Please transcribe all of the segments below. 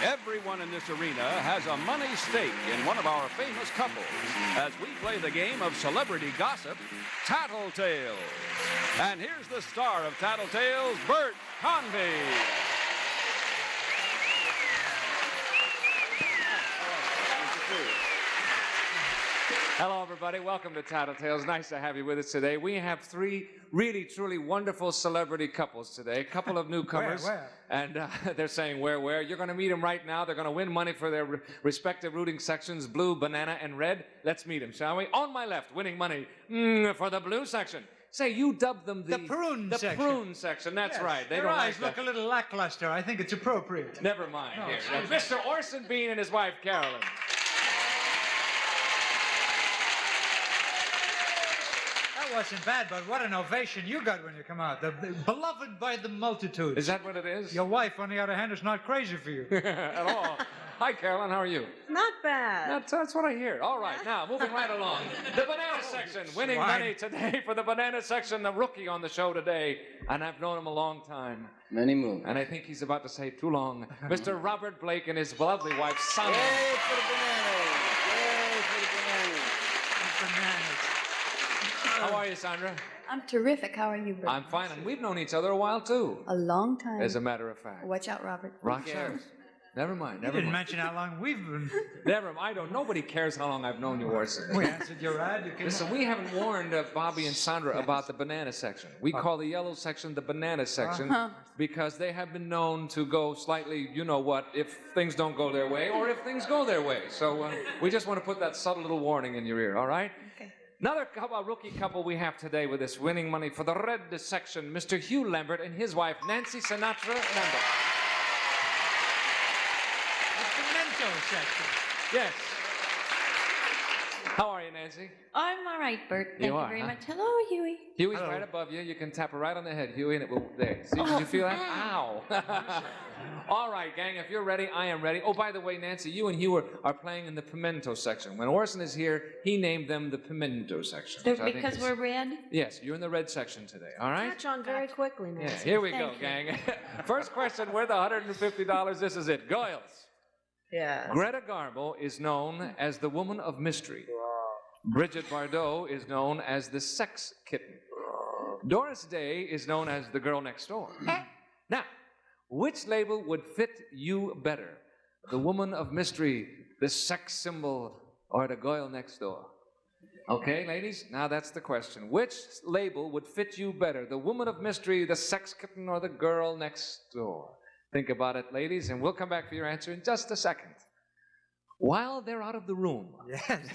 Everyone in this arena has a money stake in one of our famous couples as we play the game of celebrity gossip, Tattletales. And here's the star of Tattletales, Bert Convy. Hello, everybody. Welcome to Tattletales. Nice to have you with us today. We have three really, truly wonderful celebrity couples today. A couple of newcomers. Where? And they're saying where. You're going to meet them right now. They're going to win money for their respective rooting sections, blue, banana, and red. Let's meet them, shall we? On my left, winning money for the blue section. Say, you dubbed them The prune section. The prune section, that's right. They Their don't eyes like look a little lackluster. I think it's appropriate. Never mind. No, Here, excuse me. Mr. Orson Bean and his wife, Carolyn. That wasn't bad, but what an ovation you got when you come out. The beloved by the multitude. Is that what it is? Your wife, on the other hand, is not crazy for you. At all. Hi, Carolyn. How are you? Not bad. That's what I hear. All right, now, moving right along. The banana section, winning money today for the banana section, the rookie on the show today. And I've known him a long time. Many moons. And I think he's about to say too long. Mr. Robert Blake and his lovely wife, Sandra. Yay for the bananas! Yay for the bananas! Bananas. How are you, Sandra? I'm terrific. How are you, Bert? I'm fine, and we've known each other a while, too. A long time. As a matter of fact. Watch out, Robert. Rock cares? Never mind, You never didn't mind. mention how long we've been. Never mind. I don't. Nobody cares how long I've known you, Orson. We answered your ad. You can... Listen, we haven't warned Bobby and Sandra about the banana section. We call the yellow section the banana section because they have been known to go slightly, you know what, if things don't go their way or if things go their way. So we just want to put that subtle little warning in your ear, all right? Okay. Another rookie couple we have today with us winning money for the red section, Mr. Hugh Lambert and his wife, Nancy Sinatra Lambert. The pimento section. Yes. How are you, Nancy? I'm all right, Bert. Thank you are, very huh? much. Hello, Huey. Huey's Hello. right above you. You can tap her right on the head, Huey, and it will, there. See, did you feel that? Ow. All right, gang, if you're ready, I am ready. Oh, by the way, Nancy, you and Hugh are playing in the pimento section. When Orson is here, he named them the pimento section. which I think Because is- we're red? Yes, you're in the red section today, all right? Catch on very quickly, Yeah, Nancy. here we go, Thank you. gang. First question, worth $150. This is it. Goyles. Yes. Greta Garbo is known as the woman of mystery. Bridget Bardot is known as the sex kitten. Doris Day is known as the girl next door. Now, which label would fit you better? The woman of mystery, the sex symbol, or the girl next door? Okay, ladies, now that's the question. Which label would fit you better? The woman of mystery, the sex kitten, or the girl next door? Think about it, ladies, and we'll come back for your answer in just a second. While they're out of the room, Yes.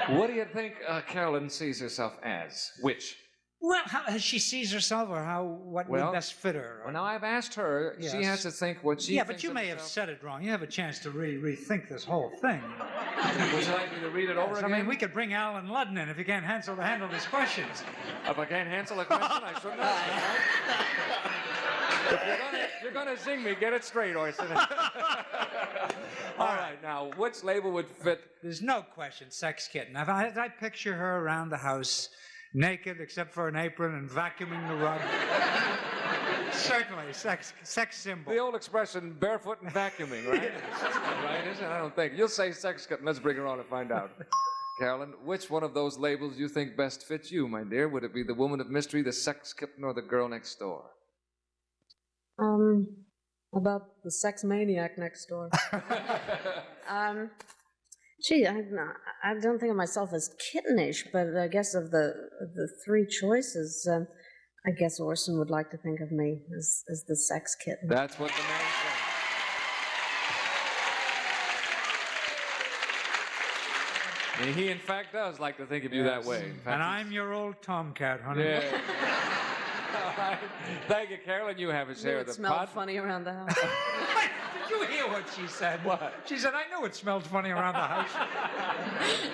what do you think Carolyn sees herself as? Which? Well, how she sees herself, or what Well, would best fit her? Well, now I've asked her. She Yes. has to think what she yeah, thinks but you of may have herself. said it wrong. You have a chance to really rethink this whole thing. Would you like me to read it over I again? mean, we could bring Alan Ludden in if he can't handle these questions. If I can't answer the question, I shouldn't ask it, right? If you're gonna zing me, get it straight, Orson. All right, now, which label would fit? There's no question, sex kitten. I picture her around the house, naked except for an apron and vacuuming the rug. Certainly, sex symbol. The old expression, barefoot and vacuuming, right? That's not right, is it? I don't think. You'll say sex kitten. Let's bring her on and find out. Carolyn, which one of those labels do you think best fits you, my dear? Would it be the woman of mystery, the sex kitten, or the girl next door? About the sex maniac next door. Gee, I don't think of myself as kittenish, but I guess of the three choices, I guess Orson would like to think of me as the sex kitten. That's what the man said. And he, in fact, does like to think of you that way. In fact, And I'm your old tomcat, honey. Yeah. All right. Thank you, Carolyn. You have a share Knew of it the smelled pot. funny around the house. Did you hear what she said? What? She said, I knew it smelled funny around the house.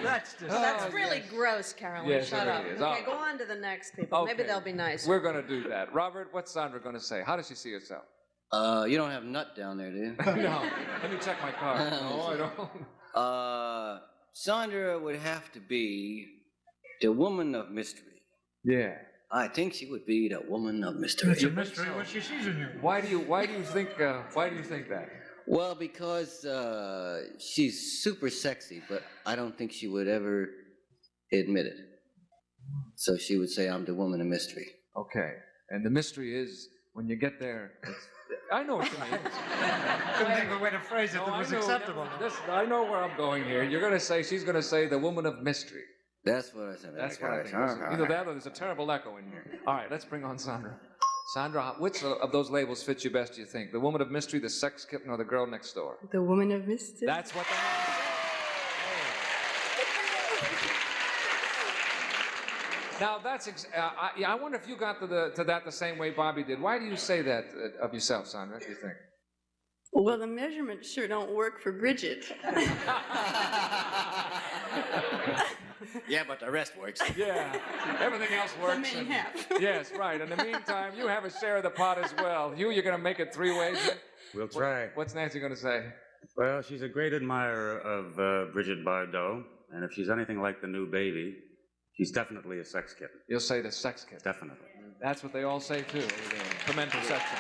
That's just... That's really gross, Carolyn. Yes, Shut it up. is. Okay, Oh. go on to the next people. Maybe Okay. they'll be nice. We're going to do that. Robert, what's Sandra going to say? How does she see herself? You don't have nut down there, do you? No. Let me check my card. No, I don't. Sandra would have to be the woman of mystery. Yeah. I think she would be the woman of mystery. It's a mystery what she sees in you. Why do you think that? Well, because she's super sexy, but I don't think she would ever admit it. So she would say, I'm the woman of mystery. Okay. And the mystery is, when you get there, I know what you mean. Couldn't think of a way to phrase it No, that I was know, acceptable. I know where I'm going here. she's going to say the woman of mystery. That's what I said. That's what I think. Either that or there's a terrible echo in here. All right, let's bring on Sandra. Sandra, which of those labels fits you best, do you think? The woman of mystery, the sex kitten, or the girl next door? The woman of mystery. That's what the man said. Now, I wonder if you got to that the same way Bobby did. Why do you say that of yourself, Sandra, do you think? Well, the measurements sure don't work for Bridget. Yeah, but the rest works. Yeah, everything else works. The main half. Yes, right. In the meantime, you have a share of the pot as well. You're going to make it 3 ways? We'll try. What's Nancy going to say? Well, she's a great admirer of Bridget Bardot, and if she's anything like the new baby, she's definitely a sex kitten. You'll say the sex kitten. Definitely. That's what they all say, too. The mental section.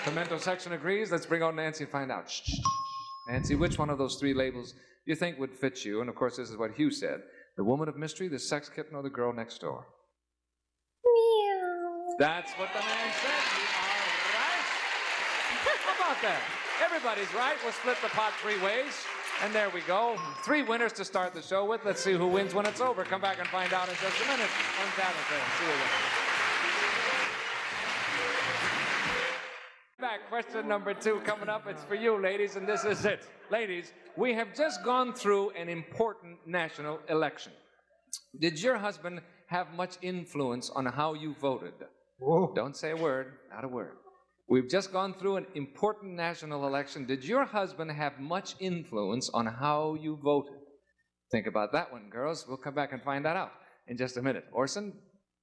The mental section agrees. Let's bring on Nancy and find out. Shh. Nancy, which one of those 3 labels do you think would fit you? And, of course, this is what Hugh said. The woman of mystery, the sex kitten, or the girl next door? Meow. That's what the man said. You are right. How about that? Everybody's right. We'll split the pot 3 ways. And there we go. 3 winners to start the show with. Let's see who wins when it's over. Come back and find out in just a minute on Tattletale. See you then. Back, question number 2 coming up. It's for you, ladies, and this is it. Ladies, we have just gone through an important national election. Did your husband have much influence on how you voted? Whoa. Don't say a word, not a word. We've just gone through an important national election. Did your husband have much influence on how you voted? Think about that one, girls. We'll come back and find that out in just a minute. Orson,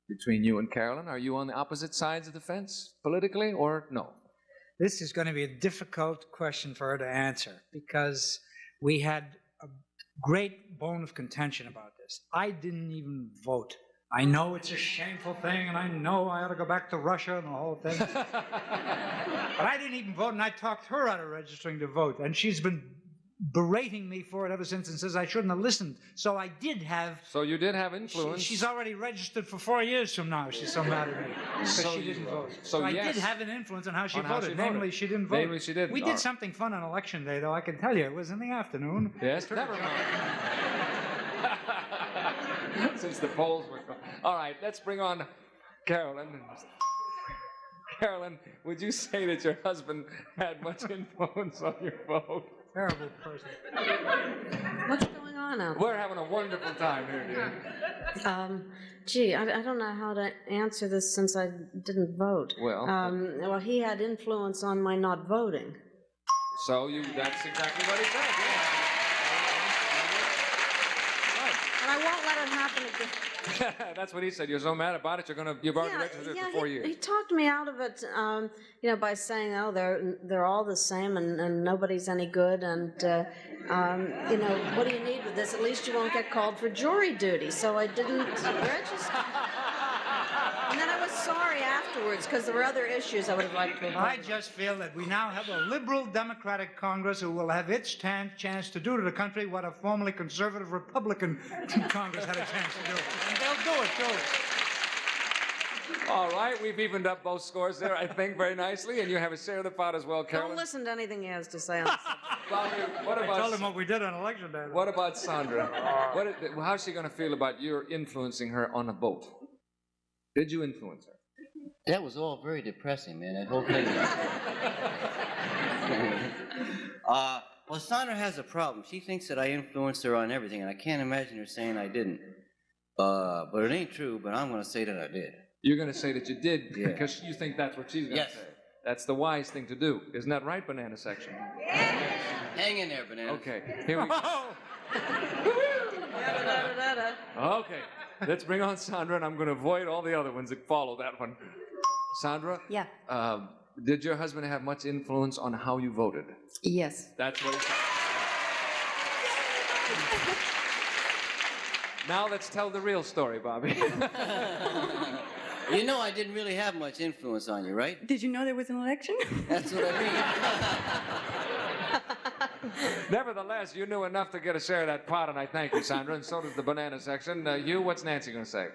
between you and Carolyn, are you on the opposite sides of the fence politically or no? This is going to be a difficult question for her to answer because we had a great bone of contention about this. I didn't even vote. I know it's a shameful thing, and I know I ought to go back to Russia and the whole thing. But I didn't even vote, and I talked her out of registering to vote, and she's been berating me for it ever since and says I shouldn't have listened. So I did have... So you did have influence. She's already registered for 4 years from now. She's so mad at me because she didn't vote. So I yes. did have an influence on how she On how voted. she voted. Namely, she didn't vote. Namely, she didn't. We All did right. something fun on election day, though. I can tell you, it was in the afternoon. Yes, never mind. Since the polls were... All right, let's bring on Carolyn. Carolyn, would you say that your husband had much influence on your vote? Terrible person. What's going on out We're having a wonderful time here, dear. there? Gee, I don't know how to answer this since I didn't vote. Well, Well, he had influence on my not voting. so that's exactly what he said, yeah. And I won't let it happen again. That's what he said. You're so mad about it, you've already registered for 4 years. He talked me out of it, by saying, "Oh, they're all the same, and nobody's any good, and what do you need with this? At least you won't get called for jury duty." So I didn't register. And then I was sorry afterwards because there were other issues I would have liked to have I voted. just feel that we now have a liberal Democratic Congress who will have its chance to do to the country what a formerly conservative Republican Congress had a chance to do. And they'll do it, too. All right, we've evened up both scores there, I think, very nicely, and you have a share of the pot as well, Don't Carolyn. listen to anything he has to say on the subject. Bobby, what I told him about... what we did on election day. What about Sandra? How's she going to feel about your influencing her on a vote? Did you influence her? That was all very depressing, man. That whole thing. Well, Sandra has a problem. She thinks that I influenced her on everything, and I can't imagine her saying I didn't. But it ain't true, but I'm going to say that I did. You're going to say that you did Yeah. because you think that's what she's going to Yes. say. That's the wise thing to do. Isn't that right, Banana Section? Hang in there, Banana. Okay, here we go. Da-da-da-da-da. Okay, let's bring on Sandra, and I'm going to avoid all the other ones that follow that one. Sandra? Yeah. Did your husband have much influence on how you voted? Yes. That's what he said. Now let's tell the real story, Bobby. You know I didn't really have much influence on you, right? Did you know there was an election? That's what I mean. Nevertheless, you knew enough to get a share of that pot, and I thank you, Sandra, and so does the banana section. Hugh, what's Nancy going to say?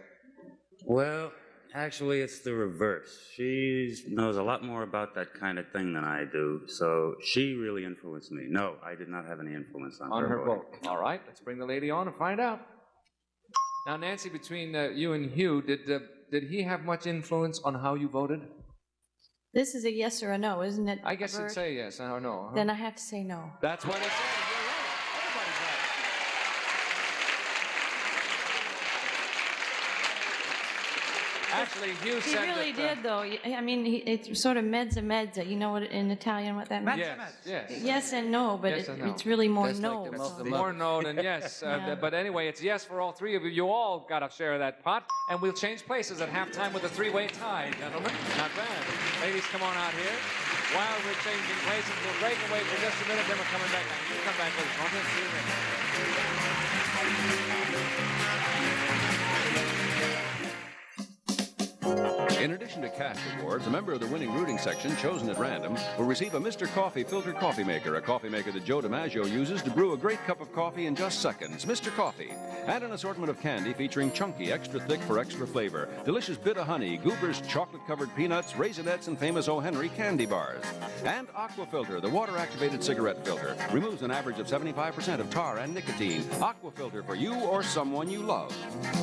Well, actually, it's the reverse. She knows a lot more about that kind of thing than I do, so she really influenced me. No, I did not have any influence on her vote. All right, let's bring the lady on and find out. Now, Nancy, between you and Hugh, did he have much influence on how you voted? This is a yes or a no, isn't it? I guess Bert? you'd say yes or no. Huh? Then I have to say no. That's what it says. You're right. Everybody's right. Actually, Hugh He said really that, did, though. I mean, it's sort of mezza mezza. You know what in Italian what that means? Yes. Yes and no, but Yes and no. it's really more That's like no. the so- Muslim More no than yes. Yeah. But anyway, it's yes for all three of you. You all got a share of that pot, and we'll change places at halftime with a three-way tie, gentlemen. Not bad. Ladies, come on out here. While we're changing places, we'll break away for just a minute, then we're coming back. You come back with us, won't you? See you then. In addition to cash rewards, a member of the winning rooting section chosen at random will receive a Mr. Coffee filter coffee maker, a coffee maker that Joe DiMaggio uses to brew a great cup of coffee in just seconds. Mr. Coffee. And an assortment of candy featuring chunky, extra thick for extra flavor, delicious bit of honey, Goober's chocolate-covered peanuts, Raisinets, and famous O. Henry candy bars. And Aqua Filter, the water-activated cigarette filter, removes an average of 75% of tar and nicotine. Aqua Filter for you or someone you love.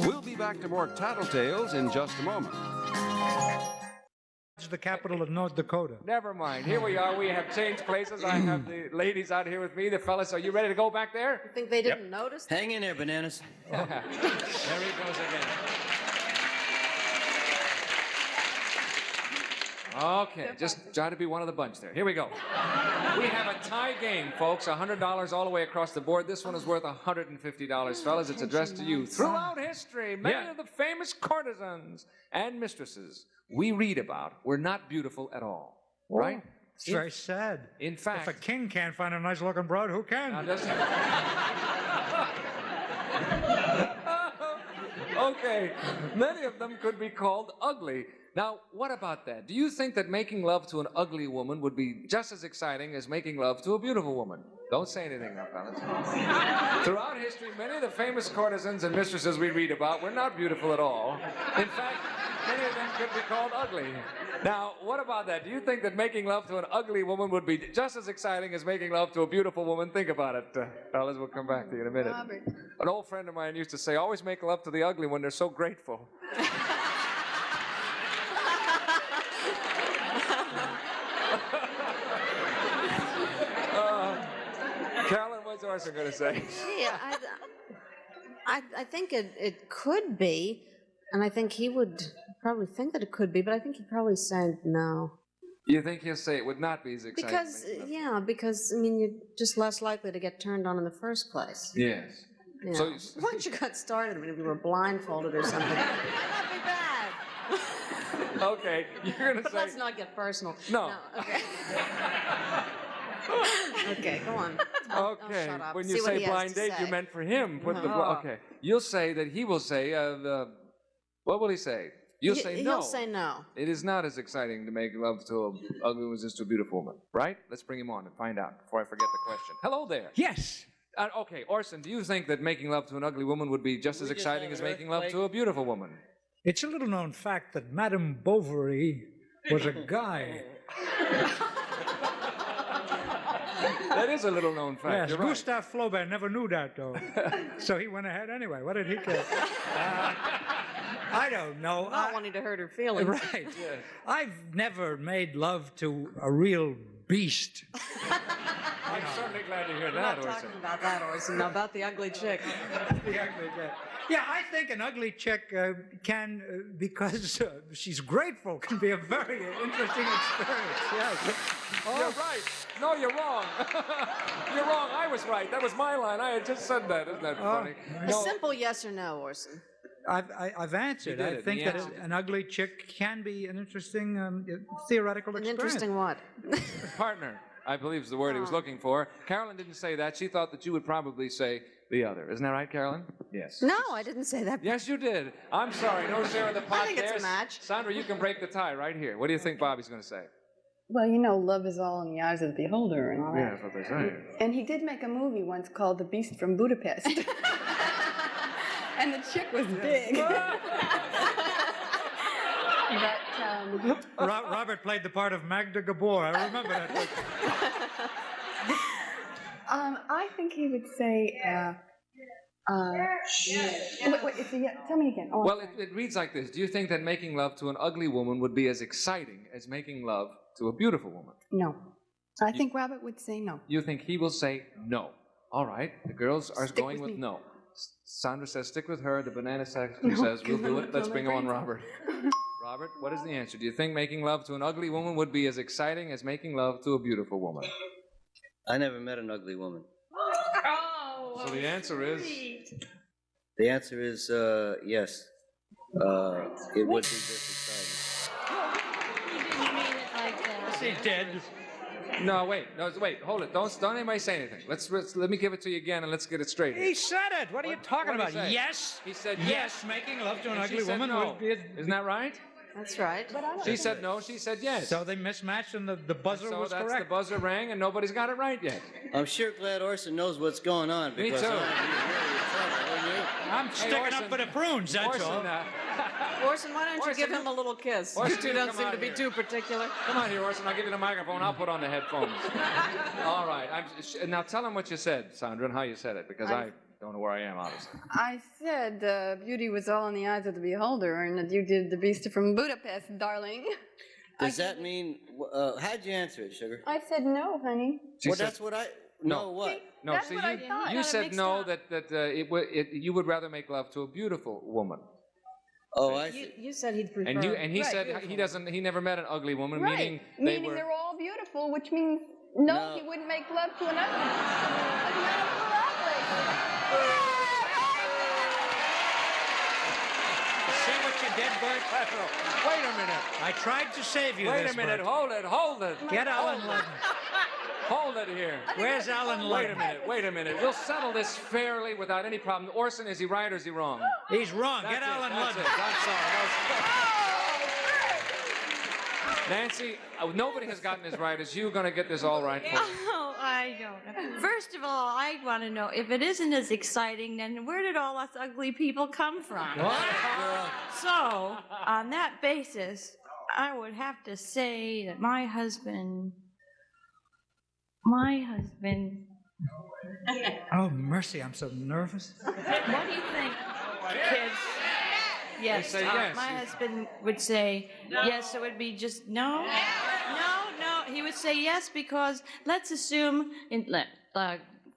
We'll be back to more Tattletales in just a moment. It's the capital of North Dakota. Never mind. Here we are. We have changed places. I have the ladies out here with me. The fellas, are you ready to go back there? You think they didn't notice? Hang in there, bananas. There he goes again. Okay, just try to be one of the bunch there. Here we go. We have a tie game, folks. $100 all the way across the board. This one is worth $150, fellas. It's addressed to you. Throughout history, many of the famous courtesans and mistresses we read about were not beautiful at all. Right? It's very sad. In fact, If a king can't find a nice-looking broad, who can? now listen. Okay, many of them could be called ugly. Now, what about that? Do you think that making love to an ugly woman would be just as exciting as making love to a beautiful woman? Don't say anything now, fellas. Throughout history, many of the famous courtesans and mistresses we read about were not beautiful at all. In fact, many of them could be called ugly. Now, what about that? Do you think that making love to an ugly woman would be just as exciting as making love to a beautiful woman? Think about it. Fellas, we'll come back to you in a minute. Robert. An old friend of mine used to say, always make love to the ugly when they're so grateful. Carolyn, what's Orson going to say? Yeah, I think it could be, and I think he would probably think that it could be, but I think he'd probably say no. You think he'll say it would not be as exciting? Because I mean, you're just less likely to get turned on in the first place. Yes. You So know. Once you got started, I mean, if you were blindfolded or something, that might be bad. Okay, you're going to But say... let's not get personal. No. Okay. Okay, go on. I'll Okay, shut up. when See you what say he has blind to date, you say. meant for him. Put the Oh. okay. You'll say that he will say, what will he say? You'll say no. He'll say no. It is not as exciting to make love to an ugly woman as to a beautiful woman, right? Let's bring him on and find out before I forget the question. Hello there. Yes. Okay, Orson, do you think that making love to an ugly woman would be just as exciting as making love to a beautiful woman? It's a little known fact that Madame Bovary was a guy. That is a little known fact. Yes, You're right. Gustave Flaubert never knew that, though. So he went ahead anyway. What did he care? I don't know. Not wanting to hurt her feelings. Right. I've never made love to a real beast. I'm certainly glad to hear We're that, not Orson. talking about that, Orson. Now, about the ugly chick. The ugly chick. Yeah, I think an ugly chick can, because she's grateful, can be a very interesting experience. Yes. You're right. No, you're wrong. You're wrong. I was right. That was my line. I had just said that. Isn't that funny? A simple yes or no, Orson. I've answered. You did I it. think He that answered. an ugly chick can be an interesting theoretical An experience. interesting what? Partner, I believe is the word he was looking for. Carolyn didn't say that. She thought that you would probably say the other. Isn't that right, Carolyn? Yes. No, I didn't say that. Yes, you did. I'm sorry. No share of the pot think it's a there. match. Sandra, you can break the tie right here. What do you think Bobby's going to say? Well, you know, love is all in the eyes of the beholder and all Yeah, that. that's what they say. And he did make a movie once called The Beast from Budapest. And the chick was big. But, Robert played the part of Magda Gabor. I remember that. I think he would say, tell me again. Oh, Well, it reads like this. Do you think that making love to an ugly woman would be as exciting as making love to a beautiful woman? no. I think Robert would say no. You think he will say no. All right, the girls are Stick going with with me. no. Sandra says stick with her. The banana section says we'll do it. Let's bring on Robert. Robert, what is the answer? Do you think making love to an ugly woman would be as exciting as making love to a beautiful woman? I never met an ugly woman. Oh, So the answer is The answer is yes. It would be just exciting. you didn't mean it like that. He did. no. Wait, hold it. Don't anybody say anything. Let me give it to you again and let's get it straight. He said it. What are you talking What'd about? he say? Yes. He said Yes, making love to an and she ugly said woman no. would be. Isn't that right? That's right. She said no. She said yes. So they mismatched, and the buzzer So was that's correct. the buzzer rang and nobody's got it right yet. I'm sure glad Orson knows what's going on. Me Because too. I'd be really in trouble, wouldn't you? I'm sticking Orson. up for the prunes. That's all. Orson, Orson, why don't you give him a little kiss? Orson, You don't come seem out to be here. too particular. Come on here, Orson. I'll give you the microphone. I'll put on the headphones. All right. Now tell him what you said, Sandra, and how you said it, because I don't know where I am, obviously. I said beauty was all in the eyes of the beholder, and that you did The Beast from Budapest, darling. Does that mean, how'd you answer it, Sugar? I said no, honey. She Well, said- that's what I, No. no, what? No, That's see, what I thought. you Got it said mixed no, up. that you would rather make love to a beautiful woman. Oh, I see. You said he'd prefer. And he Right, said beautiful. he never met an ugly woman, Right. meaning Meaning they were. they're all beautiful, which means no, No. he wouldn't make love to an ugly. Like none of them are ugly. See what you did, Bert? Wait a minute. I tried to save you. Wait this, a minute. Bert. Hold it. Get Alan Ludden. Hold it here. Where's Alan Wait Ludden? a minute. We'll settle this fairly without any problem. Orson, is he right or is he wrong? He's wrong. Get That's it, Alan that's Ludden. it. I'm sorry. Nancy, nobody has gotten this right. Is you going to get this all right for us? Oh, I don't know. First of all, I want to know, if it isn't as exciting, then where did all us ugly people come from? So, on that basis, I would have to say that my husband... Oh, mercy. I'm so nervous. What do you think, kids? Yes, say yes. my husband would say yes, so it would be just no? No, he would say yes because let's assume,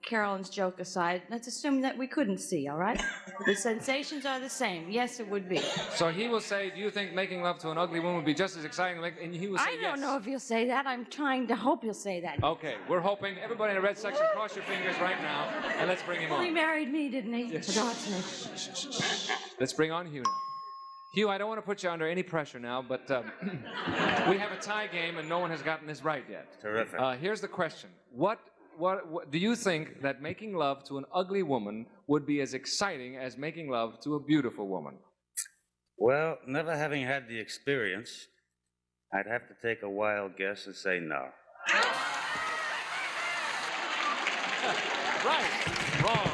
Carolyn's joke aside, let's assume that we couldn't see, all right? The sensations are the same. Yes, it would be. So he will say, do you think making love to an ugly woman would be just as exciting? And he will say I yes. don't know if he'll say that. I'm trying to hope he'll say that. Okay, we're hoping. Everybody in the red section, cross your fingers right now, and let's bring him He on. married me, didn't he? For God's sake. Let's bring on Hugh now. Hugh, I don't want to put you under any pressure now, but we have a tie game, and no one has gotten this right yet. Terrific. Here's the question. What do you think that making love to an ugly woman would be as exciting as making love to a beautiful woman? Well, never having had the experience, I'd have to take a wild guess and say no. Right. Wrong.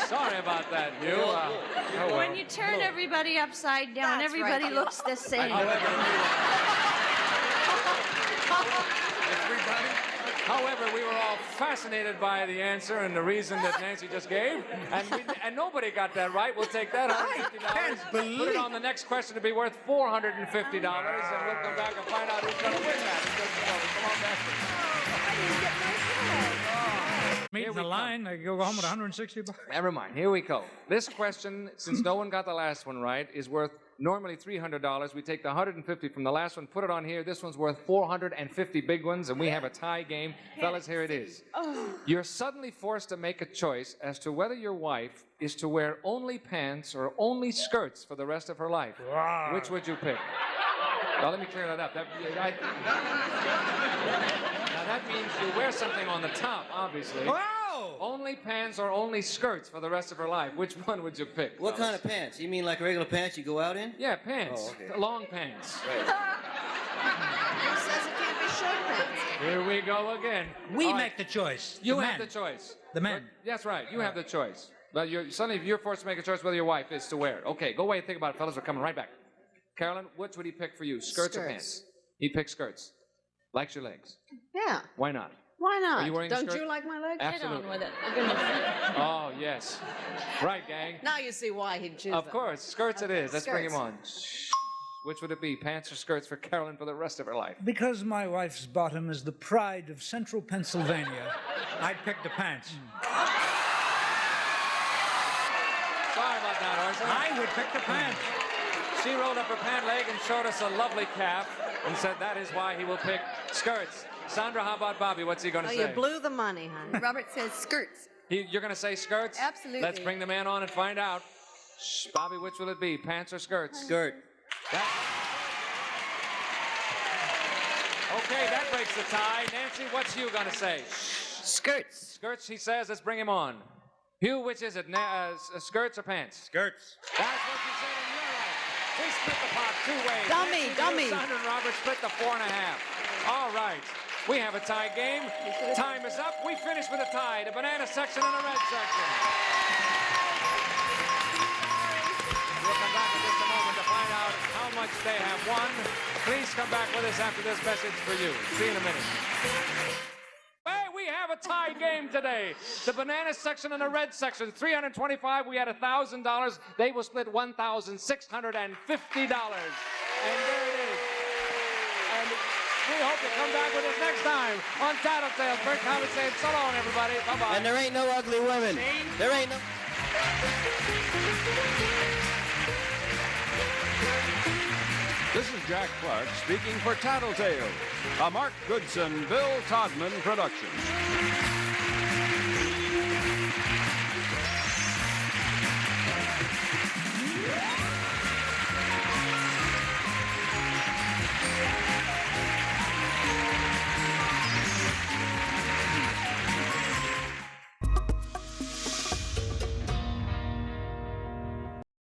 Sorry about that, Hugh. Oh, well. When you turn everybody upside down, That's everybody right. looks the same. However, we were all fascinated by the answer and the reason that Nancy just gave, and nobody got that right. We'll take that $150. Put it on the next question to be worth $450, and we'll come back and find out who's going to win that. Come on back. Meet Here in we the come. line. I go home with $160. Never mind. Here we go. This question, since no one got the last one right, is worth normally $300. We take the $150 from the last one, put it on here. This one's worth $450 big ones, and we have a tie game. Fellas, here it is. You're suddenly forced to make a choice as to whether your wife is to wear only pants or only skirts for the rest of her life. Which would you pick? Now, let me clear that up. Now, that means you wear something on the top, obviously. Wow! Only pants or only skirts for the rest of her life. Which one would you pick? What fellas? kind of pants? You mean like regular pants you go out in? Yeah, pants. Oh, okay. Long pants. Right. Who says it can't pants. Here we go again. We All right. make the choice. You the have men. the choice. The men. That's right. You have the choice. But suddenly you're forced to make a choice whether your wife is to wear it. Okay, go away and think about it, fellas. We're coming right back. Carolyn, which would he pick for you, skirts or Skirts. pants? He'd pick skirts. Likes your legs. Yeah. Why not? Why not? Are you wearing a Don't skirt? you like my legs? Get Absolutely. on with it. For goodness sake. Oh, yes. Right, gang. Now you see why he'd choose Of them. course, skirts it is. Let's bring him skirts. on. Which would it be, pants or skirts for Carolyn for the rest of her life? Because my wife's bottom is the pride of central Pennsylvania, I'd pick the pants. Sorry about that, Orson. I would pick the pants. She rolled up her pant leg and showed us a lovely calf and said that is why he will pick skirts. Sandra, how about Bobby? What's he going to Oh, say? you blew the money, honey. Robert says skirts. You're going to say skirts? Absolutely. Let's bring the man on and find out. Shh, Bobby, which will it be, pants or skirts? Skirt. Okay, that breaks the tie. Nancy, what's you going to say? Skirts. Skirts, he says. Let's bring him on. Hugh, which is it, skirts or pants? Skirts. That's what you said, and you're right. We split the pot 2 ways. Dummy, Nancy, dummy. you, Sandra, and Robert split the 4.5. All right. We have a tie game. Time is up. We finish with a tie. The banana section and the red section. We'll come back in just a moment to find out how much they have won. Please come back with us after this message for you. See you in a minute. Hey, we have a tie game today. The banana section and the red section, $325. We had $1,000. They will split $1,650. And there it is. And we hope you come back with us next time on Tattletales. Bert Thomas saying so long, everybody. Bye-bye. And there ain't no ugly women. There ain't no... This is Jack Clark speaking for Tattletales, a Mark Goodson, Bill Todman production.